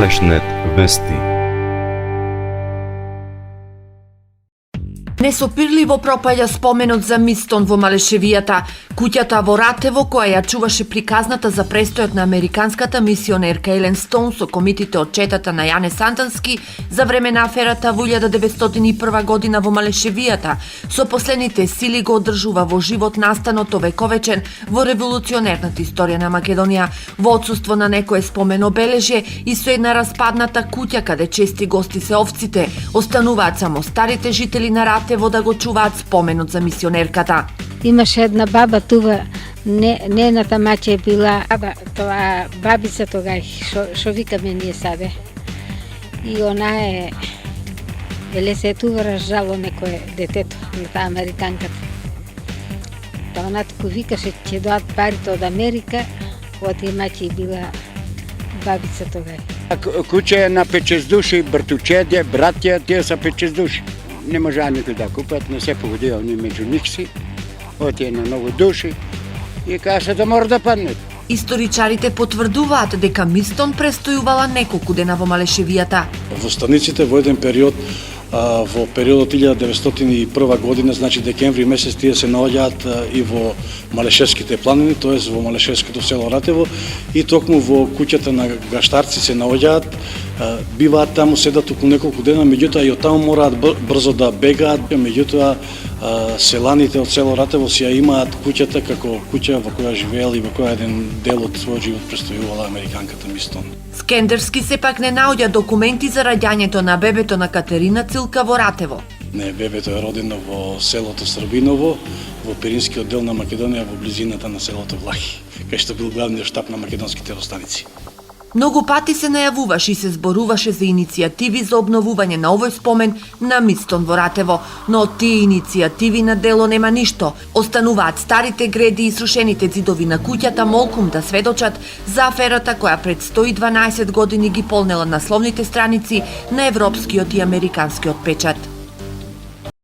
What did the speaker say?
Малешнет вести. Несопирливо пропаѓа споменот за Мистон во Малешевијата, куќата во Ратево која ја чуваше приказната за престојот на американската мисионерка Елен Стоун со комитите од четата на Јане Сантански за време на аферата во 1901 година во Малешевијата, со последните сили го одржува во живот настанот овековечен во револуционерната историја на Македонија, во отсуство на некое спомен обележје и со една распадната куќа каде чести гости се овците, остануваат само старите жители на Ратево да го чуваат споменот за мисионерката. Имаше една баба тува, нената маќа е била тоа бабица тогаш, шо викаме ние сабе. И она веле се тува разжало некое детето на таа американката. Та она туку викаше ќе доат парите од Америка, од тие маќа била бабица тогаш. Куќа е на 5-6 души, братучеде, братја, тие са 5-6 души. Не можа никој да купат, не се погодија они меѓу нив си, отие на многу души и каже да мора да паднат. Историчарите потврдуваат дека Мистон престојувала неколку дена во Малешевијата. Во станиците во еден период, во периодот 1901 година, значи декември месец, тие се наоѓаат и во Малешевските планини, тоест во Малешевското село Ратево, и токму во куќата на гаштарци се наоѓаат, биваат таму, седат околу неколку дена, меѓутоа и од таму мораат брзо да бегаат, меѓутоа селаните од село Ратево си ја имаат куќата како куќа во која живеел и во која еден дел од својот живот престојувала американката Мистон. Скендерски сепак не наоѓа документи за раѓањето на бебето на Катерина Цилка во Ратево. Не, бебето е родено во селото Србиново, во Пиринскиот дел на Македонија, во близината на селото Влахи, кај што бил главниот штаб на македонските ростаници. Многу пати се најавуваше и се зборуваше за иницијативи за обновување на овој спомен на Мистон во Ратево, но од тие иницијативи на дело нема ништо. Остануваат старите греди и срушените ѕидови на куќата молкум да сведочат за аферата која пред 112 години ги полнела насловните страници на европскиот и американскиот печат.